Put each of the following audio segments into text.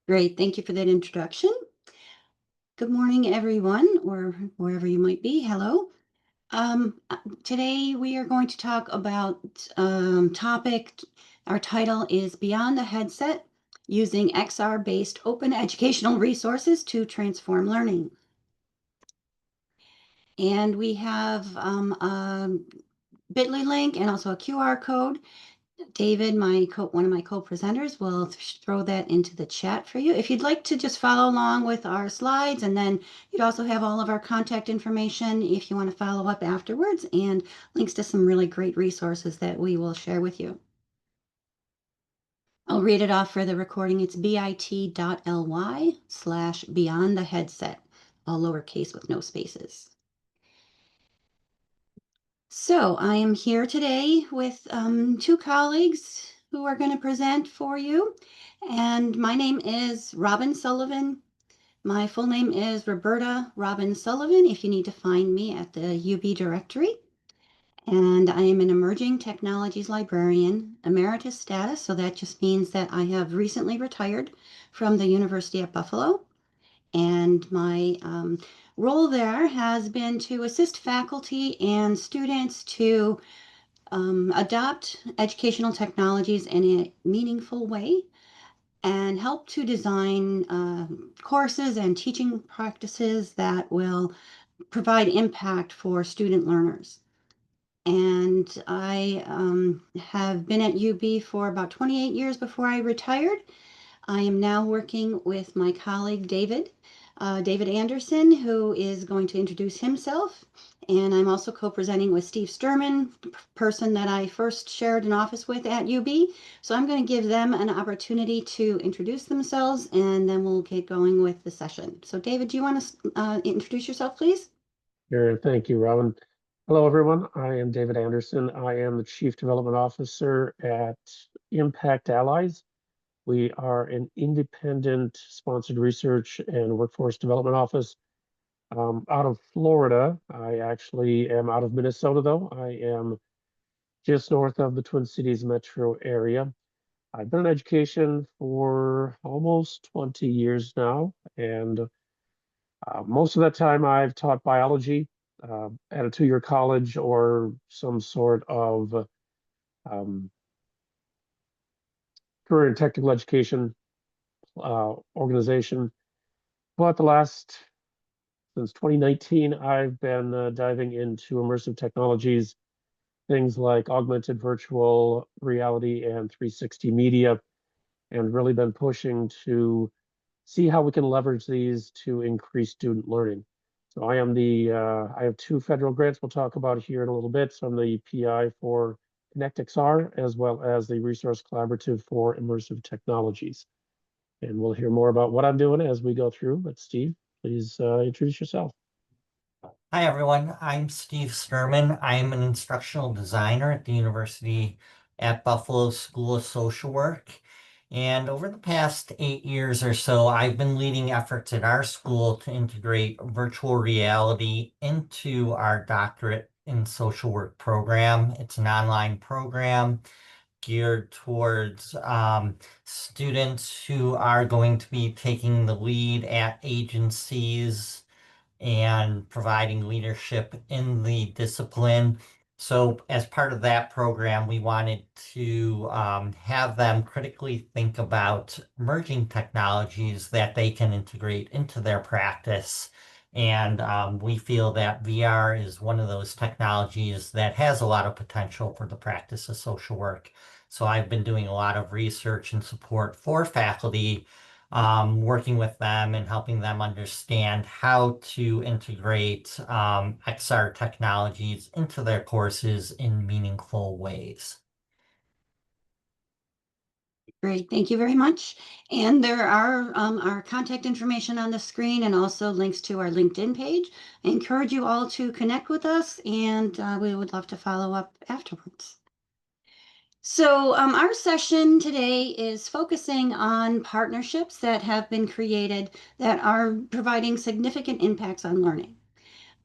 Great, thank you for that introduction. Good morning, everyone, or wherever you might be. Hello. Today we are going to talk about topic. Our title is Beyond the Headset, Using XR-Based Open Educational Resources to Transform Learning. And we have a bit.ly link and also a QR code. David, one of my co-presenters, will throw that into the chat for you. If you'd like to just follow along with our slides, and then you'd also have all of our contact information if you want to follow up afterwards, and links to some really great resources that we will share with you. I'll read it off for the recording. It's bit.ly/beyond the headset, all lowercase with no spaces. So I am here today with two colleagues who are going to present for you. And my name is Robin Sullivan. My full name is Roberta Robin Sullivan, if you need to find me at the UB directory. And I am an emerging technologies librarian, emeritus status. So that just means that I have recently retired from the University at Buffalo. And my role there has been to assist faculty and students to adopt educational technologies in a meaningful way and help to design courses and teaching practices that will provide impact for student learners. And I have been at UB for about 28 years before I retired. I am now working with my colleague David Anderson, who is going to introduce himself. And I'm also co-presenting with Steve Sturman, person that I first shared an office with at UB. So I'm going to give them an opportunity to introduce themselves, and then we'll get going with the session. So David, do you want to introduce yourself, please? Sure, thank you, Robin. Hello, everyone. I am David Anderson. I am the Chief Development Officer at Impact Allies. We are an independent sponsored research and workforce development office out of Florida. I actually am out of Minnesota, though. I am just north of the Twin Cities metro area. I've been in education for almost 20 years now, and most of that time I've taught biology at a two-year college or some sort of career and technical education organization. But since 2019, I've been diving into immersive technologies, things like augmented virtual reality and 360 media, and really been pushing to see how we can leverage these to increase student learning. So I have two federal grants we'll talk about here in a little bit. So I'm the PI for ConnectXR, as well as the Resource Collaborative for Immersive Technologies. And we'll hear more about what I'm doing as we go through. But Steve, please introduce yourself. Hi, everyone. I'm Steve Sturman. I'm an instructional designer at the University at Buffalo School of Social Work. And over the past 8 years or so, I've been leading efforts at our school to integrate virtual reality into our doctorate in social work program. It's an online program geared towards students who are going to be taking the lead at agencies and providing leadership in the discipline. So as part of that program, we wanted to have them critically think about emerging technologies that they can integrate into their practice. And we feel that VR is one of those technologies that has a lot of potential for the practice of social work. So I've been doing a lot of research and support for faculty, working with them and helping them understand how to integrate XR technologies into their courses in meaningful ways. Great, thank you very much. And there are our contact information on the screen and also links to our LinkedIn page. I encourage you all to connect with us, and we would love to follow up afterwards. So our session today is focusing on partnerships that have been created that are providing significant impacts on learning.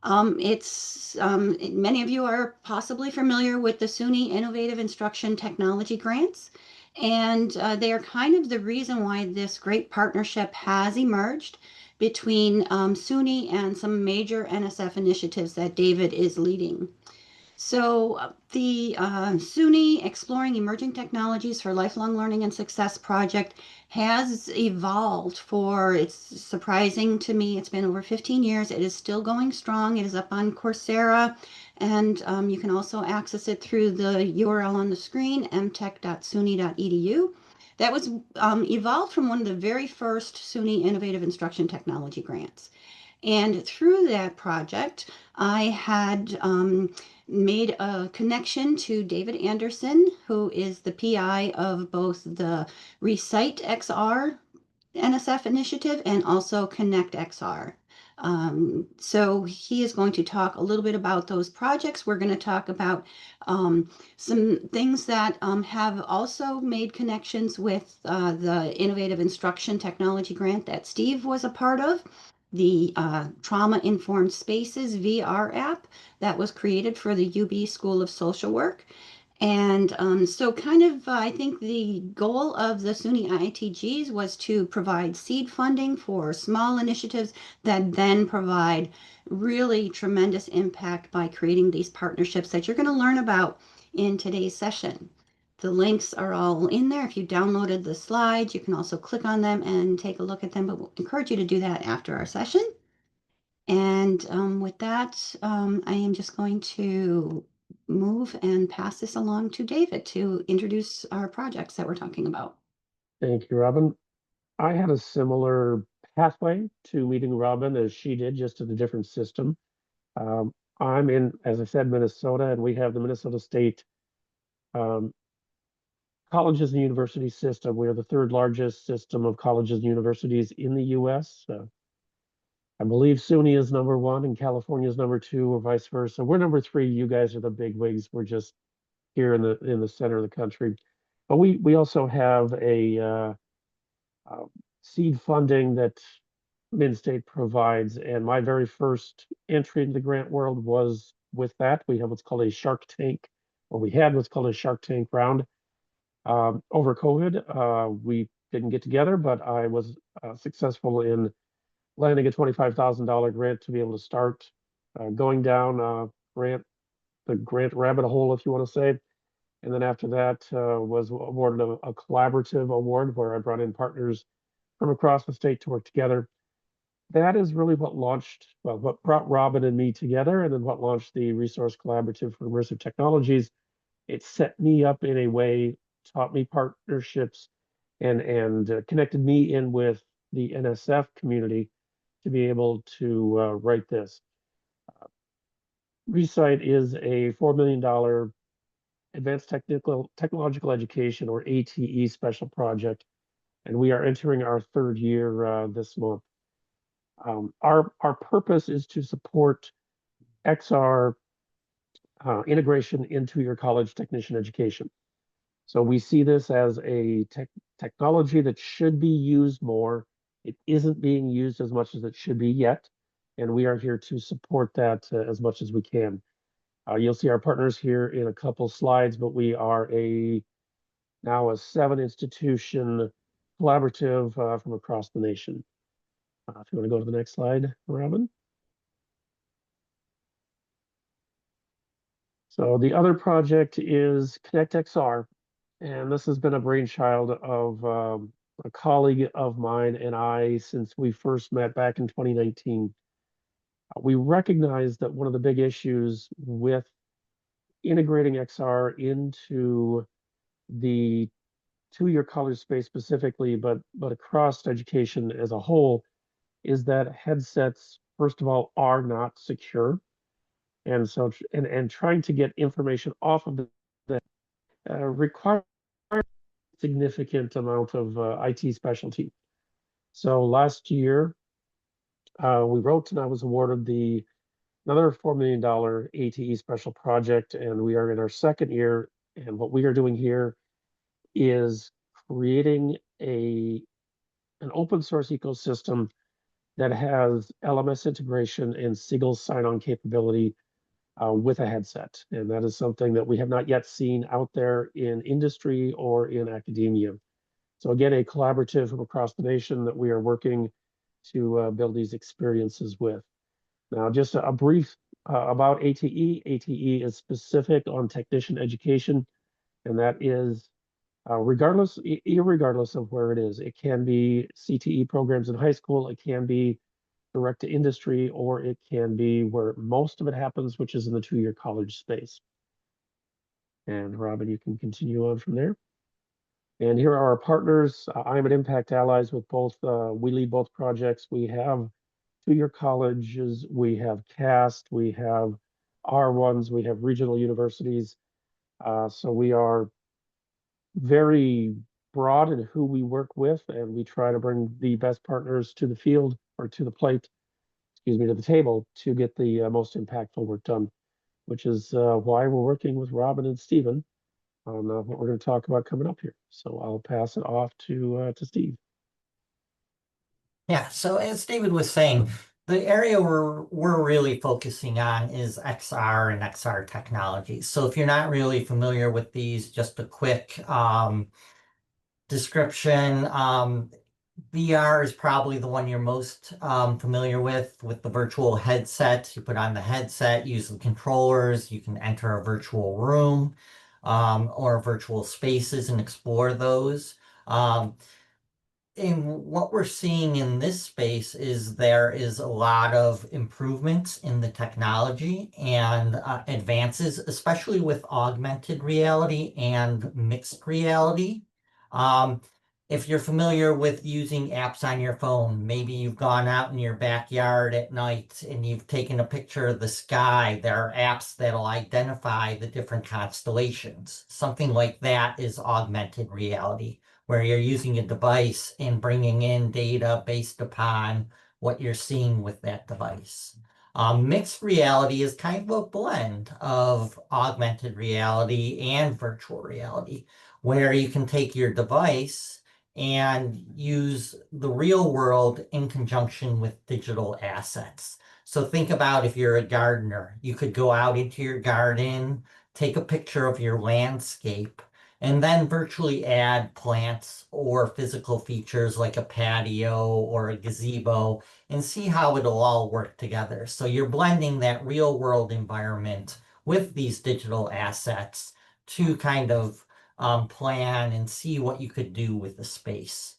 Many of you are possibly familiar with the SUNY Innovative Instruction Technology Grants. And they are kind of the reason why this great partnership has emerged between SUNY and some major NSF initiatives that David is leading. So, the SUNY Exploring Emerging Technologies for Lifelong Learning and Success project has evolved for, it's surprising to me, it's been over 15 years. It is still going strong. It is up on Coursera, and you can also access it through the URL on the screen, mtech.suny.edu. That was evolved from one of the very first SUNY Innovative Instruction Technology grants. And through that project, I had made a connection to David Anderson, who is the PI of both the Recite XR NSF initiative and also Connect XR. So he is going to talk a little bit about those projects. We're going to talk about some things that have also made connections with the Innovative Instruction Technology Grant that Steve was a part of, the Trauma Informed Spaces VR app that was created for the UB School of Social Work. And so, kind of, I think the goal of the SUNY IITGs was to provide seed funding for small initiatives that then provide really tremendous impact by creating these partnerships that you're going to learn about in today's session. The links are all in there. If you downloaded the slides, you can also click on them and take a look at them, but we'll encourage you to do that after our session. And with that, I am just going to move and pass this along to David to introduce our projects that we're talking about. Thank you, Robin. I had a similar pathway to meeting Robin as she did, just in a different system. I'm in, as I said, Minnesota, and we have the Minnesota State um, colleges and university system. We are the third largest system of colleges and universities in the US. I believe SUNY is number one and California is number two, or vice versa. We're number three. You guys are the big wigs. We're just here in the center of the country. But we also have a uh, seed funding that Min-State provides. And my very first entry into the grant world was with that. We have what's called a Shark Tank, or we had what's called a Shark Tank round. Over COVID, we didn't get together, but I was successful in landing a $25,000 grant to be able to start going down the grant rabbit hole, if you want to say. And then after that, was awarded a collaborative award where I brought in partners from across the state to work together. That is really what launched, well, what brought Robin and me together, and then what launched the Resource Collaborative for Immersive Technologies. It set me up in a way, taught me partnerships, and connected me in with the NSF community to be able to write this. Recite is a $4 million Advanced Technological Education, or ATE, special project, and we are entering our third year this month. Our purpose is to support XR integration into your college technician education. So we see this as a technology that should be used more. It isn't being used as much as it should be yet, and we are here to support that as much as we can. You'll see our partners here in a couple slides, but we are now a 7-institution collaborative from across the nation. If you want to go to the next slide, Robin. So the other project is Connect XR, and this has been a brainchild of a colleague of mine and I since we first met back in 2019. We recognized that one of the big issues with integrating XR into the two-year college space specifically, but across education as a whole, is that headsets, first of all, are not secure. And so, and trying to get information off of the requires significant amount of IT specialty. So last year, we wrote and I was awarded another $4 million ATE special project, and we are in our second year. And what we are doing here is creating an open source ecosystem that has LMS integration and single sign-on capability with a headset. And that is something that we have not yet seen out there in industry or in academia. So again, a collaborative from across the nation that we are working to build these experiences with. Now, just a brief about ATE. ATE is specific on technician education, and that is irregardless of where it is. It can be CTE programs in high school, it can be direct to industry, or it can be where most of it happens, which is in the 2-year college space. And Robin, you can continue on from there. And here are our partners. I'm at Impact Allies with both, we lead both projects. We have 2-year colleges, we have CAST, we have R1s, we have regional universities. So we are very broad in who we work with, and we try to bring the best partners to the field or to the plate, excuse me, to the table to get the most impactful work done, which is why we're working with Robin and Stephen on what we're going to talk about coming up here. So I'll pass it off to Steve. Yeah, so as David was saying, the area we're really focusing on is XR and XR technologies. So if you're not really familiar with these, just a quick description. VR is probably the one you're most familiar with the virtual headset. You put on the headset, use the controllers, you can enter a virtual room or virtual spaces and explore those. And what we're seeing in this space is there is a lot of improvements in the technology and advances, especially with augmented reality and mixed reality. Um, if you're familiar with using apps on your phone, maybe you've gone out in your backyard at night and you've taken a picture of the sky. There are apps that'll identify the different constellations. Something like that is augmented reality, where you're using a device and bringing in data based upon what you're seeing with that device. Mixed reality is kind of a blend of augmented reality and virtual reality, where you can take your device and use the real world in conjunction with digital assets. So think about if you're a gardener, you could go out into your garden, take a picture of your landscape, and then virtually add plants or physical features like a patio or a gazebo and see how it'll all work together. So you're blending that real world environment with these digital assets to kind of plan and see what you could do with the space.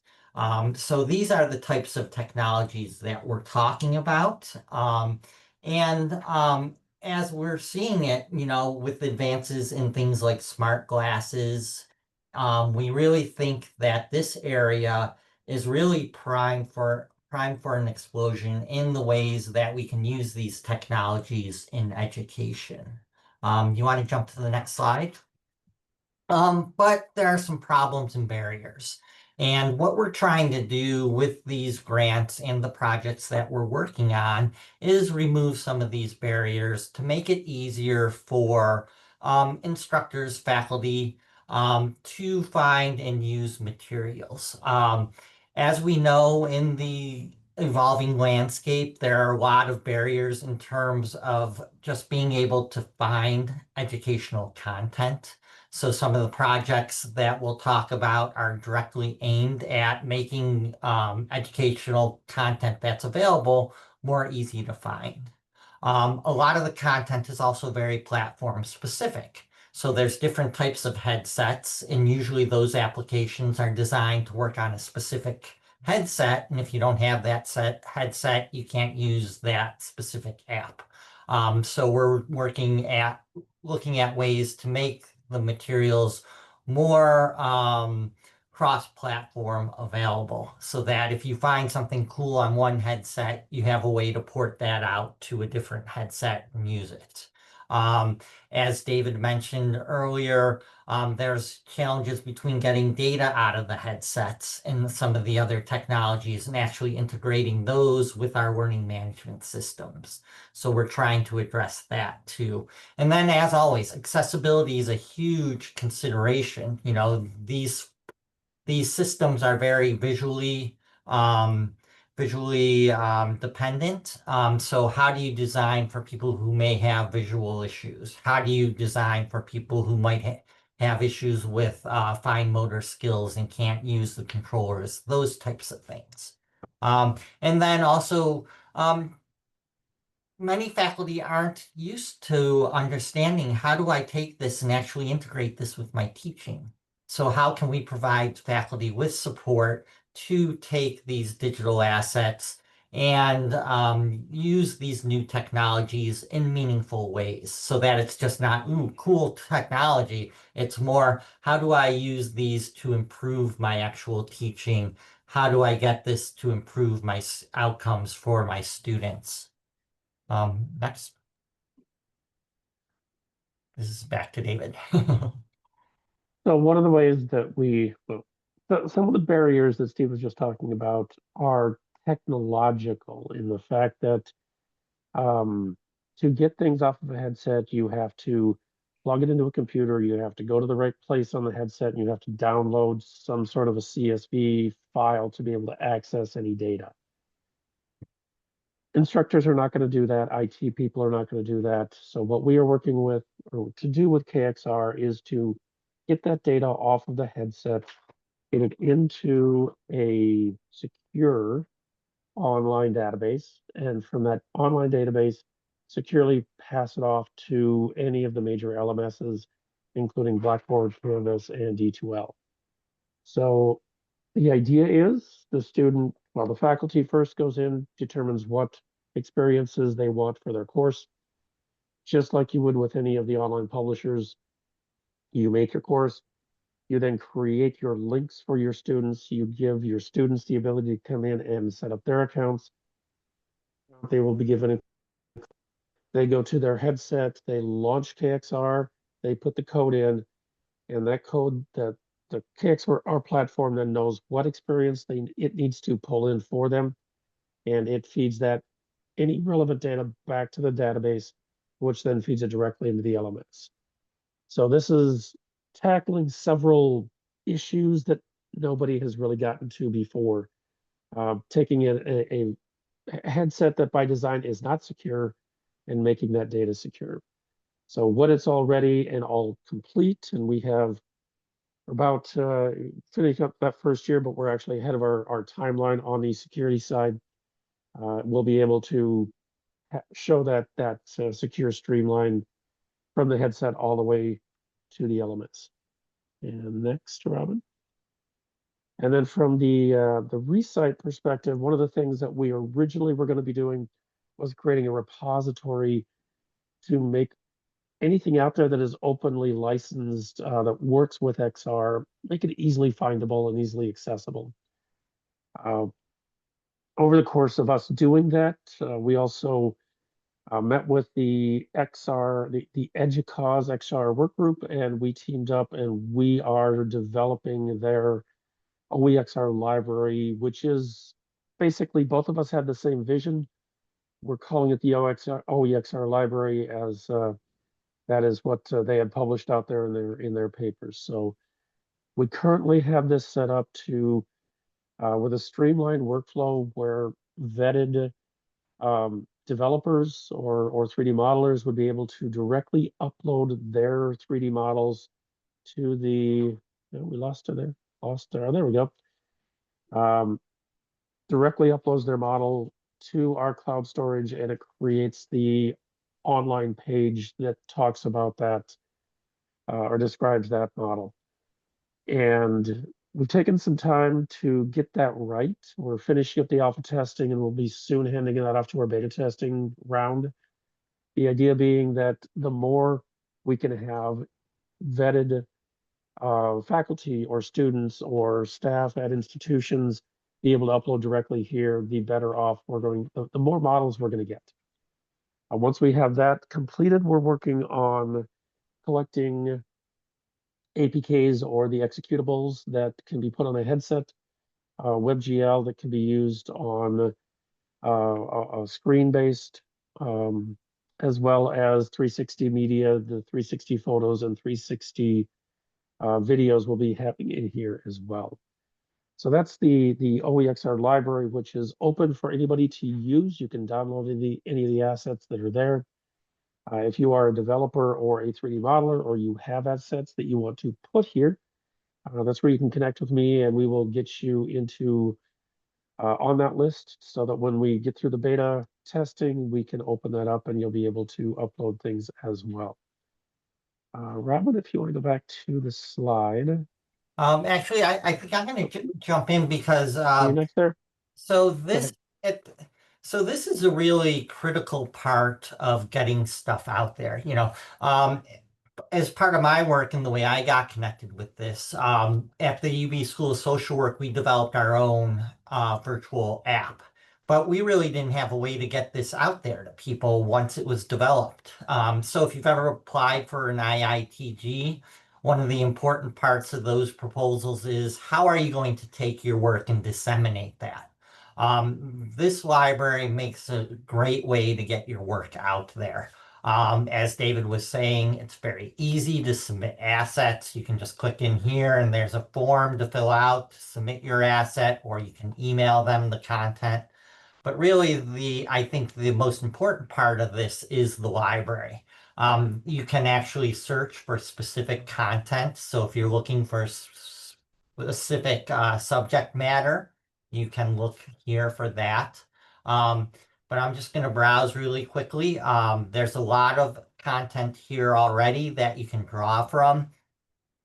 So these are the types of technologies that we're talking about. And as we're seeing it, with advances in things like smart glasses, we really think that this area is really prime for an explosion in the ways that we can use these technologies in education. You want to jump to the next slide? But there are some problems and barriers. And what we're trying to do with these grants and the projects that we're working on is remove some of these barriers to make it easier for instructors, faculty, to find and use materials. As we know, in the evolving landscape, there are a lot of barriers in terms of just being able to find educational content. So some of the projects that we'll talk about are directly aimed at making educational content that's available more easy to find. A lot of the content is also very platform specific. So there's different types of headsets, and usually those applications are designed to work on a specific headset. And if you don't have that headset, you can't use that specific app. So we're looking at ways to make the materials more cross-platform available, so that if you find something cool on one headset, you have a way to port that out to a different headset and use it. As David mentioned earlier, there's challenges between getting data out of the headsets and some of the other technologies and actually integrating those with our learning management systems. So we're trying to address that too. And then, as always, accessibility is a huge consideration. These systems are very visually visually dependent. So how do you design for people who may have visual issues? How do you design for people who might have issues with fine motor skills and can't use the controllers? Those types of things. And then also, many faculty aren't used to understanding how do I take this and actually integrate this with my teaching. So how can we provide faculty with support to take these digital assets and use these new technologies in meaningful ways so that it's just not, ooh, cool technology. It's more, how do I use these to improve my actual teaching? How do I get this to improve my outcomes for my students? Next, this is back to David. So one of the ways that some of the barriers that Steve was just talking about are technological in the fact that um, to get things off of a headset, you have to plug it into a computer, you have to go to the right place on the headset, and you have to download some sort of a CSV file to be able to access any data. Instructors are not going to do that. IT people are not going to do that. So what we are working with or to do with KXR is to get that data off of the headset, get it into a secure online database, and from that online database, securely pass it off to any of the major LMSs, including Blackboard, Canvas, and D2L. So the idea is the faculty first goes in, determines what experiences they want for their course, just like you would with any of the online publishers. You make your course, you then create your links for your students. You give your students the ability to come in and set up their accounts. They will be given, they go to their headset, they launch KXR, they put the code in, and that code, the KXR platform then knows what experience it needs to pull in for them, and it feeds that any relevant data back to the database, which then feeds it directly into the LMS. So this is tackling several issues that nobody has really gotten to before. Taking a headset that by design is not secure and making that data secure. So when it's all ready and all complete, and we have about finished up that first year, but we're actually ahead of our timeline on the security side. We'll be able to show that secure streamline from the headset all the way to the elements. And next, Robin. And then from the recite perspective, one of the things that we originally were going to be doing was creating a repository to make anything out there that is openly licensed that works with XR, make it easily findable and easily accessible. Uh, Over the course of us doing that, we also met with the XR, the EDUCAUSE XR work group, and we teamed up and we are developing their OEXR library, which is basically both of us had the same vision. We're calling it the OEXR library as that is what they had published out there in their papers. So we currently have this set up to with a streamlined workflow where vetted developers or 3D modelers would be able to directly upload their 3D models to the, we lost it there, there we go. Directly uploads their model to our cloud storage and it creates the online page that talks about that or describes that model. And we've taken some time to get that right. We're finishing up the alpha testing and we'll be soon handing that off to our beta testing round. The idea being that the more we can have vetted faculty or students or staff at institutions be able to upload directly here, the better off we're going, the more models we're going to get. Once we have that completed, we're working on collecting APKs or the executables that can be put on a headset, WebGL that can be used on a screen-based, as well as 360 media, the 360 photos and 360 videos will be happening in here as well. So that's the OEXR library, which is open for anybody to use. You can download any of the assets that are there. If you are a developer or a 3D modeler, or you have assets that you want to put here, that's where you can connect with me, and we will get you into on that list so that when we get through the beta testing, we can open that up and you'll be able to upload things as well. Robin, if you want to go back to the slide. Actually, I think I'm going to jump in because Are you next there? so Go this ahead. it so this is a really critical part of getting stuff out there. As part of my work and the way I got connected with this, at the UB School of Social Work, we developed our own virtual app. But we really didn't have a way to get this out there to people once it was developed. So if you've ever applied for an IITG, one of the important parts of those proposals is how are you going to take your work and disseminate that? This library makes a great way to get your work out there. As David was saying, it's very easy to submit assets. You can just click in here and there's a form to fill out to submit your asset, or you can email them the content. But really, I think the most important part of this is the library. You can actually search for specific content. So if you're looking for specific subject matter, you can look here for that. Um, but I'm just going to browse really quickly. There's a lot of content here already that you can draw from.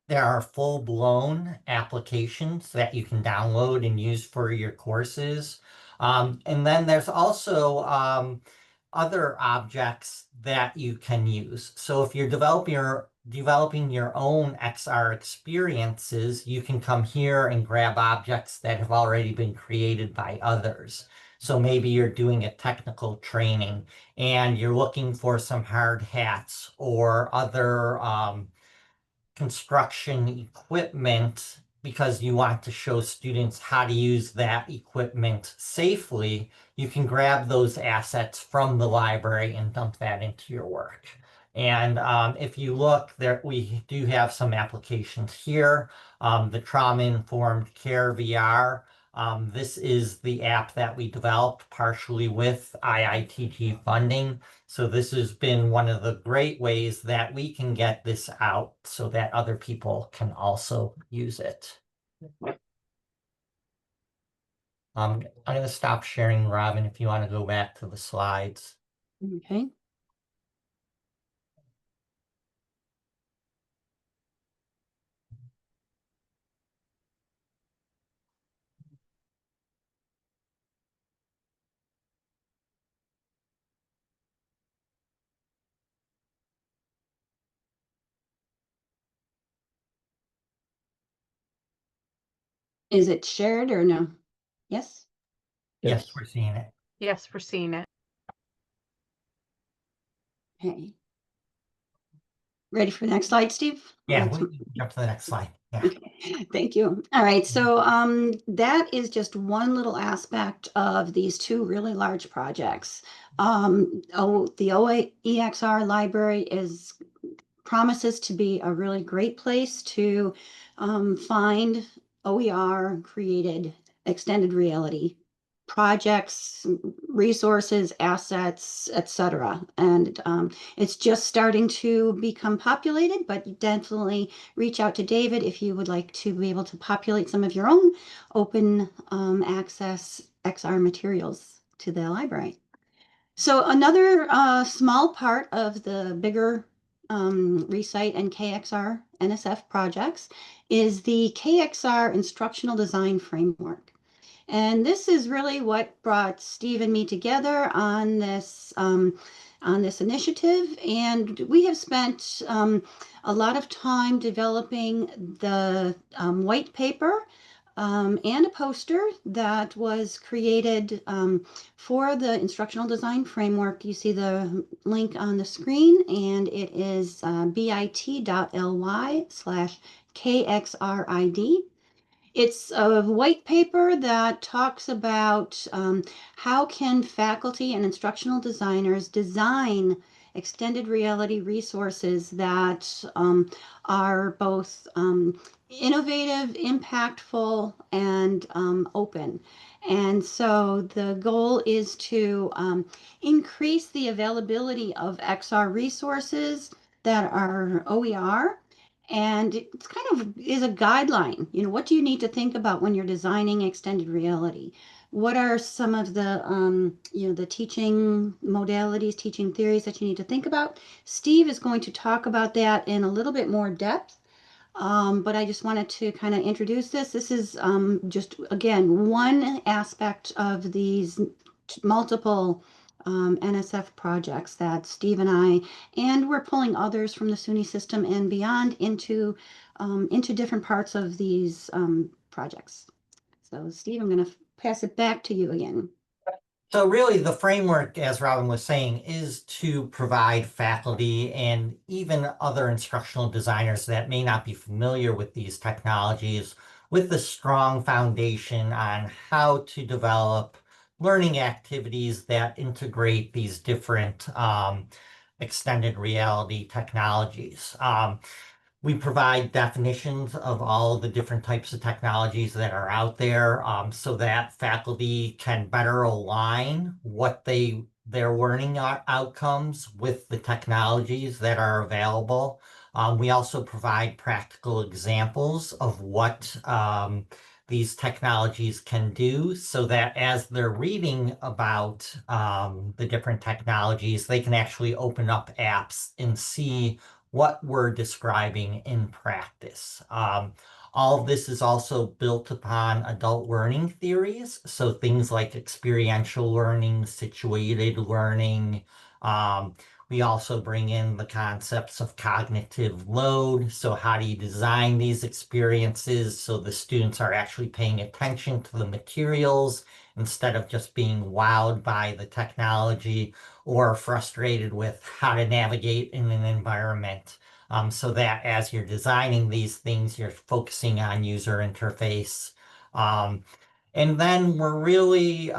There are full-blown applications that you can download and use for your courses. And then there's also other objects that you can use. So if you're developing your own XR experiences, you can come here and grab objects that have already been created by others. So maybe you're doing a technical training and you're looking for some hard hats or other construction equipment because you want to show students how to use that equipment safely, you can grab those assets from the library and dump that into your work. And if you look there, we do have some applications here. The Trauma-Informed Care VR. This is the app that we developed partially with IITG funding. So this has been one of the great ways that we can get this out so that other people can also use it. I'm going to stop sharing, Robin, if you want to go back to the slides. Okay. Is it shared or no? Yes? Yes, Yes. we're seeing it. Yes, we're seeing it. Okay. Ready for the next slide, Steve? Yeah, we can jump to the next slide. Yeah. Okay, thank you. All right, so that is just one little aspect of these two really large projects. The OEXR library promises to be a really great place to find OER created extended reality projects, resources, assets, etc. And it's just starting to become populated, but definitely reach out to David if you would like to be able to populate some of your own open access XR materials to the library. So another small part of the bigger Recite and KXR NSF projects is the KXR Instructional Design Framework. And this is really what brought Steve and me together on this initiative. And we have spent a lot of time developing the white paper and a poster that was created for the instructional design framework. You see the link on the screen, and it is bit.ly/KXRID. It's a white paper that talks about how can faculty and instructional designers design extended reality resources that are both innovative, impactful, and open. And so the goal is to increase the availability of XR resources that are OER. And it's kind of is a guideline. What do you need to think about when you're designing extended reality? What are some of the teaching modalities, teaching theories that you need to think about? Steve is going to talk about that in a little bit more depth, but I just wanted to kind of introduce this. This is just, again, one aspect of these multiple NSF projects that Steve and we're pulling others from the SUNY system and beyond into different parts of these projects. So, Steve, I'm going to pass it back to you again. So really the framework, as Robin was saying, is to provide faculty and even other instructional designers that may not be familiar with these technologies with a strong foundation on how to develop learning activities that integrate these different extended reality technologies. We provide definitions of all of the different types of technologies that are out there, so that faculty can better align what their learning outcomes with the technologies that are available. We also provide practical examples of what these technologies can do so that as they're reading about the different technologies, they can actually open up apps and see what we're describing in practice. All of this is also built upon adult learning theories. So things like experiential learning, situated learning. We also bring in the concepts of cognitive load. So how do you design these experiences so the students are actually paying attention to the materials instead of just being wowed by the technology or frustrated with how to navigate in an environment, so that as you're designing these things, you're focusing on user interface. And then we're really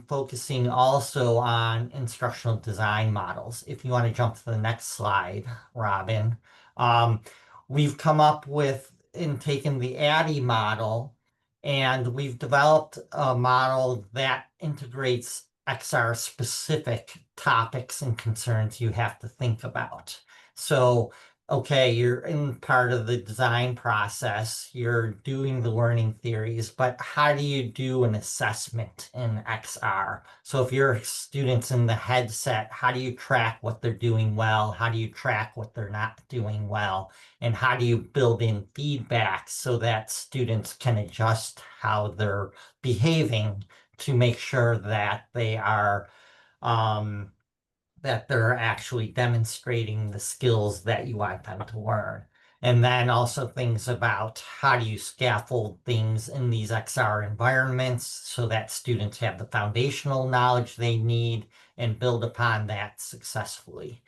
focusing also on instructional design models. If you want to jump to the next slide, Robin. Um, we've come up with and taken the ADDIE model, and we've developed a model that integrates XR specific topics and concerns you have to think about. So, okay, you're in part of the design process, you're doing the learning theories, but how do you do an assessment in XR? So if your students in the headset, how do you track what they're doing well? How do you track what they're not doing well? And how do you build in feedback so that students can adjust how they're behaving to make sure that um, they're actually demonstrating the skills that you want them to learn. And then also things about how do you scaffold things in these XR environments so that students have the foundational knowledge they need and build upon that successfully.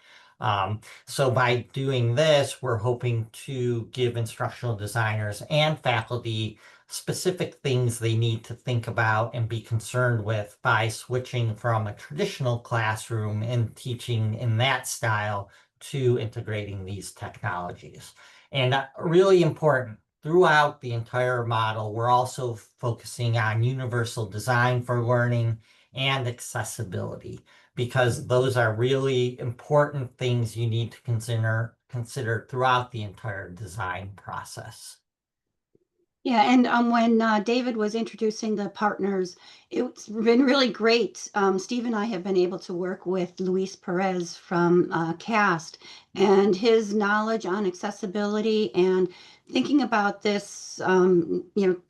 So by doing this, we're hoping to give instructional designers and faculty specific things they need to think about and be concerned with by switching from a traditional classroom and teaching in that style to integrating these technologies. And really important, throughout the entire model, we're also focusing on universal design for learning and accessibility, because those are really important things you need to consider throughout the entire design process. Yeah, and when David was introducing the partners, it's been really great. Steve and I have been able to work with Luis Perez from CAST, and his knowledge on accessibility and thinking about this,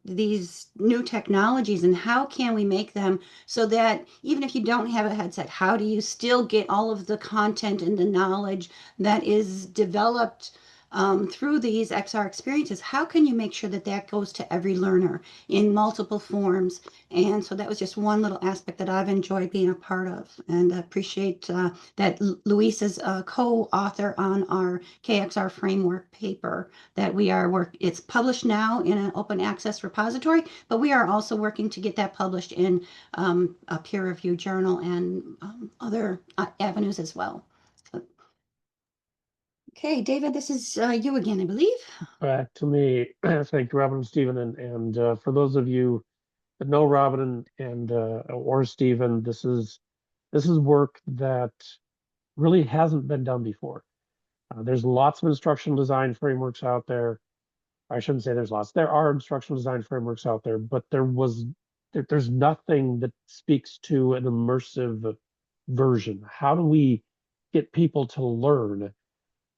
these new technologies and how can we make them so that even if you don't have a headset, how do you still get all of the content and the knowledge that is developed through these XR experiences? How can you make sure that that goes to every learner in multiple forms? And so that was just one little aspect that I've enjoyed being a part of, and I appreciate that Luis is a co-author on our KXR framework paper that it's published now in an open access repository, but we are also working to get that published in a peer-reviewed journal and other avenues as well. So Okay, David, this is you again, I believe. Back to me. Thank you, Robin and Stephen. And for those of you that know Robin and or Stephen, this is work that really hasn't been done before. There's lots of instructional design frameworks out there. I shouldn't say there's lots. There are instructional design frameworks out there, but there's nothing that speaks to an immersive version. How do we get people to learn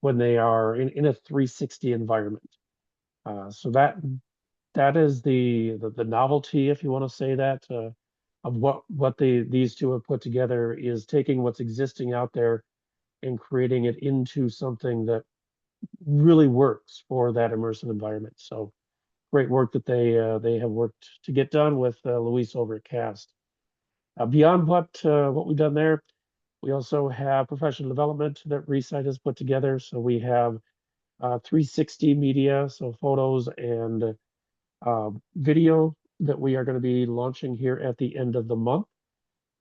when they are in a 360 environment? So that is the novelty, if you want to say that, of what these two have put together, is taking what's existing out there and creating it into something that really works for that immersive environment. So great work that they have worked to get done with Luis over at Cast. Beyond what we've done there, we also have professional development that Resite has put together. So we have 360 media, so photos and video that we are going to be launching here at the end of the month.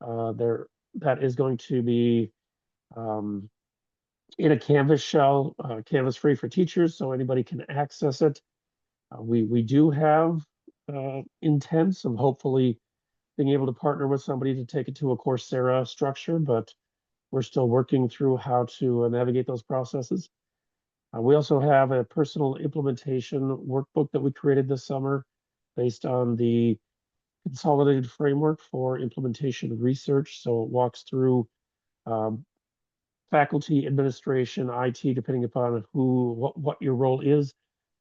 There, that is going to be um, in a Canvas shell, Canvas free for teachers, so anybody can access it. We do have intents of hopefully being able to partner with somebody to take it to a Coursera structure, but we're still working through how to navigate those processes. We also have a personal implementation workbook that we created this summer based on the consolidated framework for implementation research. So it walks through um, faculty, administration, IT, depending upon what your role is,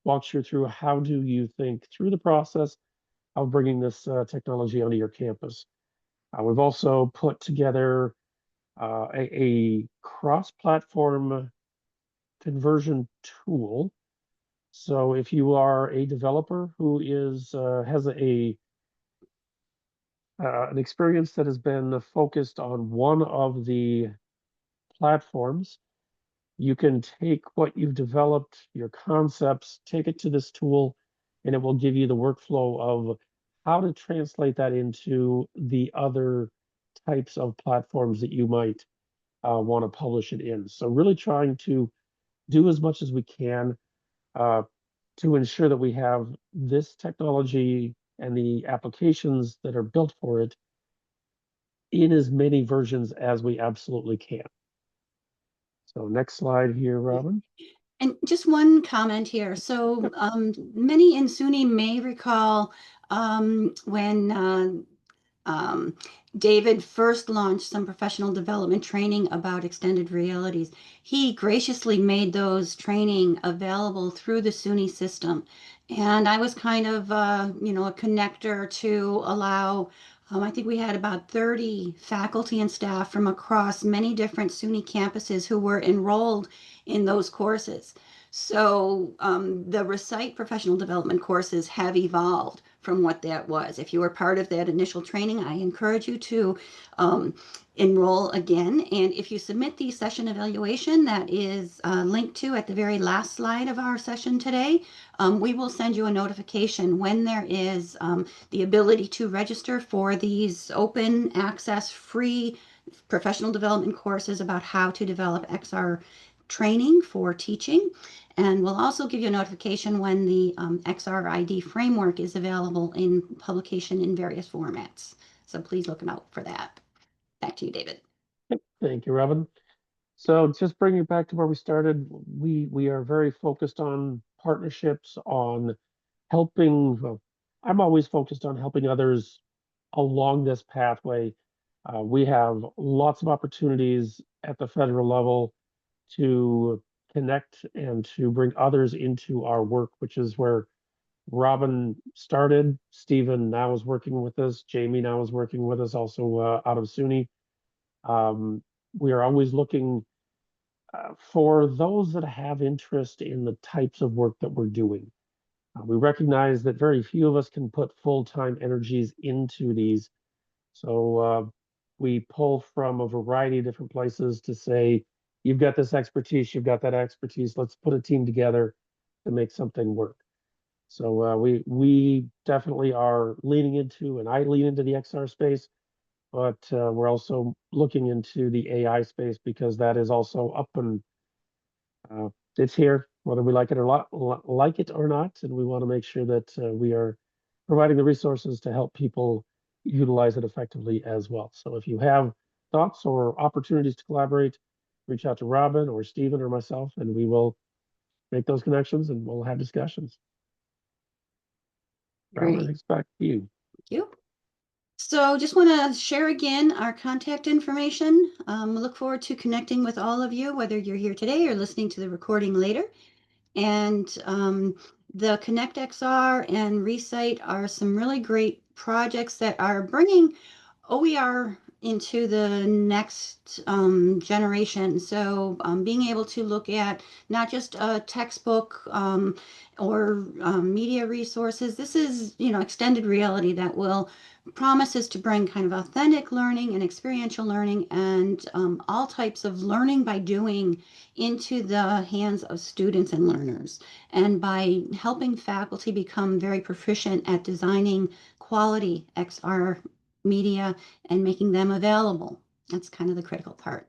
walks you through how do you think through the process of bringing this technology onto your campus. We've also put together a cross-platform conversion tool. So if you are a developer who has an experience that has been focused on one of the platforms, you can take what you've developed, your concepts, take it to this tool, and it will give you the workflow of how to translate that into the other types of platforms that you might want to publish it in. So really trying to do as much as we can uh, to ensure that we have this technology and the applications that are built for it in as many versions as we absolutely can. So next slide here, Robin. And just one comment here. So many in SUNY may recall when um, David first launched some professional development training about extended realities. He graciously made those training available through the SUNY system. And I was kind of, a connector to allow, I think we had about 30 faculty and staff from across many different SUNY campuses who were enrolled in those courses. So the Recite professional development courses have evolved from what that was. If you were part of that initial training, I encourage you to um, enroll again. And if you submit the session evaluation that is linked to at the very last slide of our session today, we will send you a notification when there is the ability to register for these open access free professional development courses about how to develop XR training for teaching. And we'll also give you a notification when the XRID framework is available in publication in various formats. So please look out for that. Back to you, David. Thank you, Robin. So just bringing it back to where we started, we are very focused on partnerships, on helping. Well, I'm always focused on helping others along this pathway. We have lots of opportunities at the federal level to connect and to bring others into our work, which is where Robin started. Stephen now is working with us. Jamie now is working with us, also out of SUNY. Um, we are always looking for those that have interest in the types of work that we're doing. We recognize that very few of us can put full-time energies into these. So we pull from a variety of different places to say, you've got this expertise, you've got that expertise, let's put a team together to make something work. So we definitely are leaning into, and I lean into the XR space, but we're also looking into the AI space because that is also up and it's here, whether we like it or not, and we want to make sure that we are providing the resources to help people utilize it effectively as well. So if you have thoughts or opportunities to collaborate, reach out to Robin or Stephen or myself, and we will make those connections and we'll have discussions. Robin, Great. it's back to you. Thank you. So just want to share again our contact information. We look forward to connecting with all of you, whether you're here today or listening to the recording later. And the Connect XR and Recite are some really great projects that are bringing OER into the next generation. So being able to look at not just a textbook or media resources, this is, extended reality that will promises to bring kind of authentic learning and experiential learning and all types of learning by doing into the hands of students and learners. And by helping faculty become very proficient at designing quality XR media and making them available. That's kind of the critical part.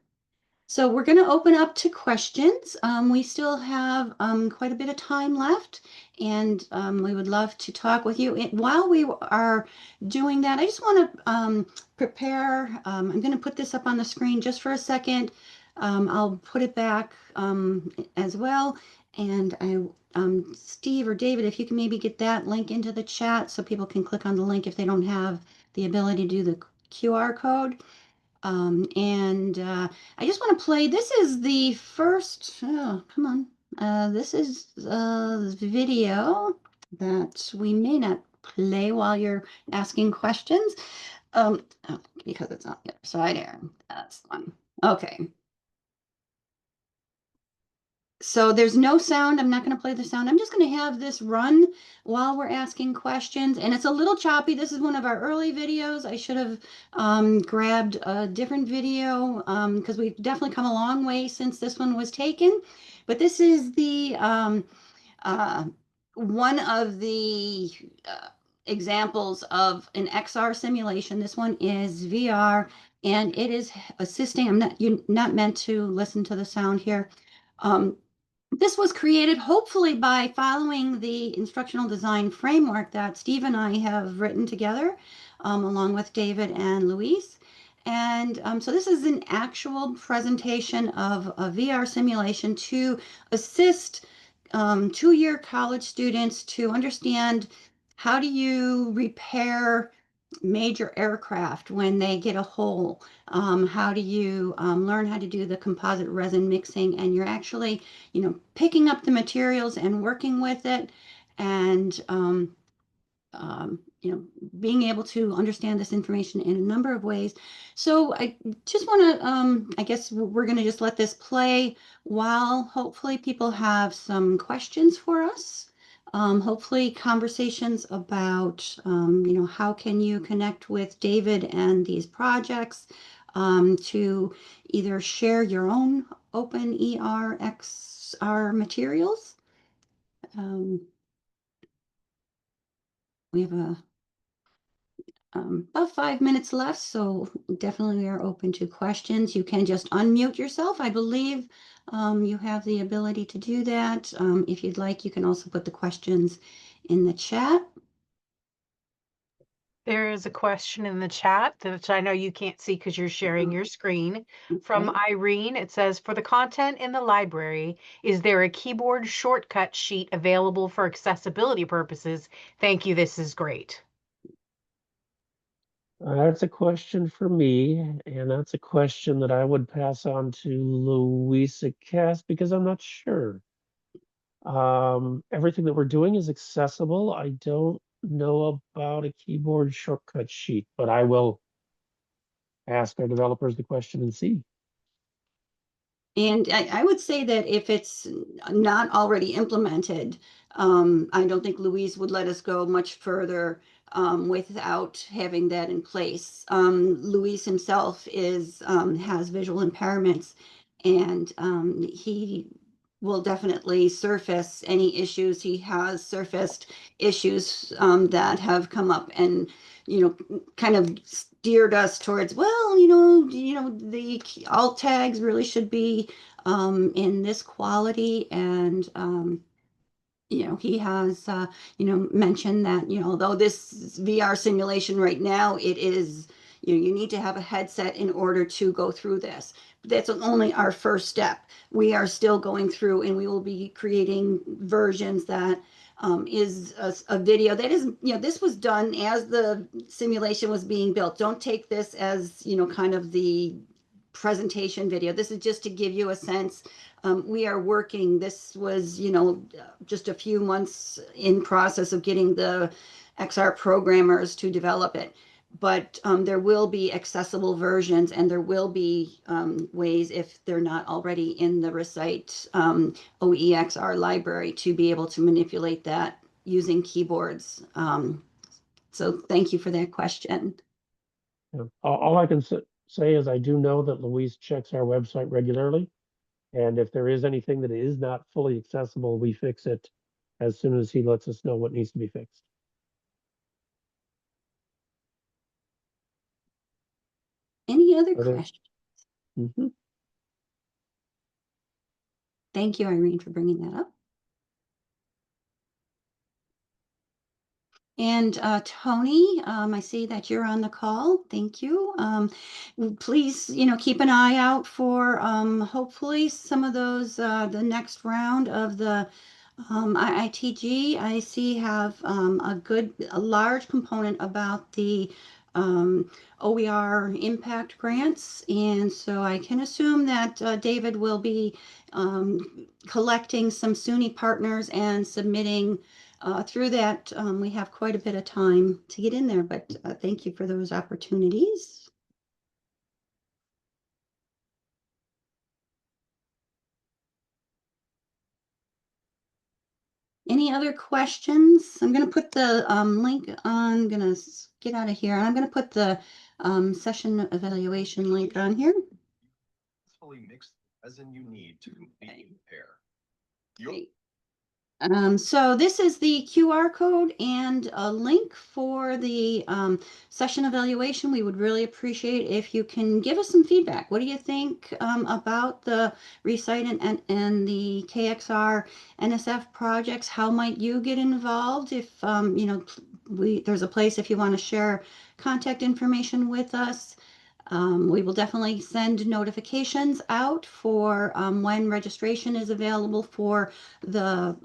So we're going to open up to questions. We still have quite a bit of time left, and we would love to talk with you. While we are doing that, I just want to prepare. I'm going to put this up on the screen just for a second. I'll put it back as well. And Steve or David, if you can maybe get that link into the chat so people can click on the link if they don't have the ability to do the QR code. And I just want to play. This is the first. Oh, come on. This is the video that we may not play while you're asking questions. Oh, because it's on the other side here. That's the one. Okay. So there's no sound. I'm not going to play the sound. I'm just going to have this run while we're asking questions. And it's a little choppy. This is one of our early videos. I should have grabbed a different video because we've definitely come a long way since this one was taken. But this is the one of the examples of an XR simulation. This one is VR, and it is assisting. You're not meant to listen to the sound here. This was created hopefully by following the instructional design framework that Steve and I have written together, along with David and Luis. And so this is an actual presentation of a VR simulation to assist two-year college students to understand how do you repair major aircraft when they get a hole. How do you learn how to do the composite resin mixing? And you're actually, picking up the materials and working with it, and being able to understand this information in a number of ways. So I just want to, I guess we're going to just let this play while hopefully people have some questions for us. Hopefully conversations about, how can you connect with David and these projects to either share your own open XR materials. We have about 5 minutes left, so definitely we are open to questions. You can just unmute yourself. I believe you have the ability to do that. If you'd like, you can also put the questions in the chat. There is a question in the chat that I know you can't see because you're sharing your screen. From Okay. Irene, it says, for the content in the library, is there a keyboard shortcut sheet available for accessibility purposes? Thank you, this is great. That's a question for me, and that's a question that I would pass on to Louisa Cass because I'm not sure. Everything that we're doing is accessible. I don't know about a keyboard shortcut sheet, but I will ask our developers the question and see. And I would say that if it's not already implemented, I don't think Louise would let us go much further without having that in place. Louise himself has visual impairments, and he will definitely surface any issues. He has surfaced issues that have come up and, kind of steered us towards, well, the alt tags really should be in this quality. And he has, mentioned that, although this VR simulation right now, it is, you need to have a headset in order to go through this. But that's only our first step. We are still going through, and we will be creating versions that is a video that is, this was done as the simulation was being built. Don't take this as, kind of the presentation video. This is just to give you a sense. We are working, this was, just a few months in process of getting the XR programmers to develop it. But there will be accessible versions, and there will be ways, if they're not already in the Recite OEXR library, to be able to manipulate that using keyboards. So thank you for that question. Yeah. All I can say is I do know that Louise checks our website regularly. And if there is anything that is not fully accessible, we fix it as soon as he lets us know what needs to be fixed. Any other Are there? questions? Mhm. Thank you, Irene, for bringing that up. And Tony, I see that you're on the call. Thank you. Please, keep an eye out for hopefully some of those, the next round of the IITG. I see have a large component about the OER impact grants. And so I can assume that David will be collecting some SUNY partners and submitting through that. We have quite a bit of time to get in there, but thank you for those opportunities. Any other questions? I'm going to put the link on. I'm going to get out of here. I'm going to put the session evaluation link on here. Fully mix the resin you need to completely prepare. Great. So this is the QR code and a link for the session evaluation. We would really appreciate if you can give us some feedback. What do you think about the Recite and the KXR NSF projects? How might you get involved? If there's a place if you want to share contact information with us. We will definitely send notifications out for when registration is available for the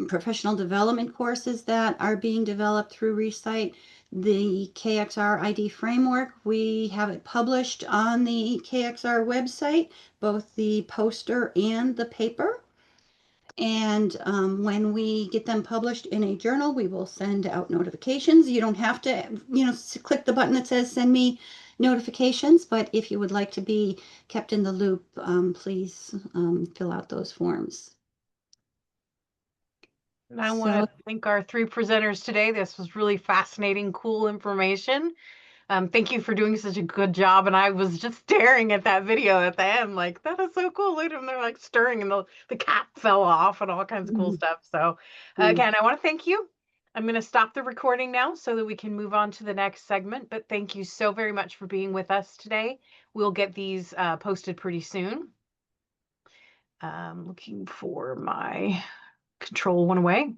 professional development courses that are being developed through Recite. The KXR ID framework, we have it published on the KXR website, both the poster and the paper. And when we get them published in a journal, we will send out notifications. You don't have to, click the button that says send me notifications, but if you would like to be kept in the loop, please fill out those forms. And I want to thank our three presenters today. This was really fascinating, cool information. Thank you for doing such a good job. And I was just staring at that video at the end, like, that is so cool. Look at them, they're like stirring and the cap fell off and all kinds of cool stuff. So again, I want to thank you. I'm going to stop the recording now so that we can move on to the next segment. But thank you so very much for being with us today. We'll get these posted pretty soon. Looking for my control went away.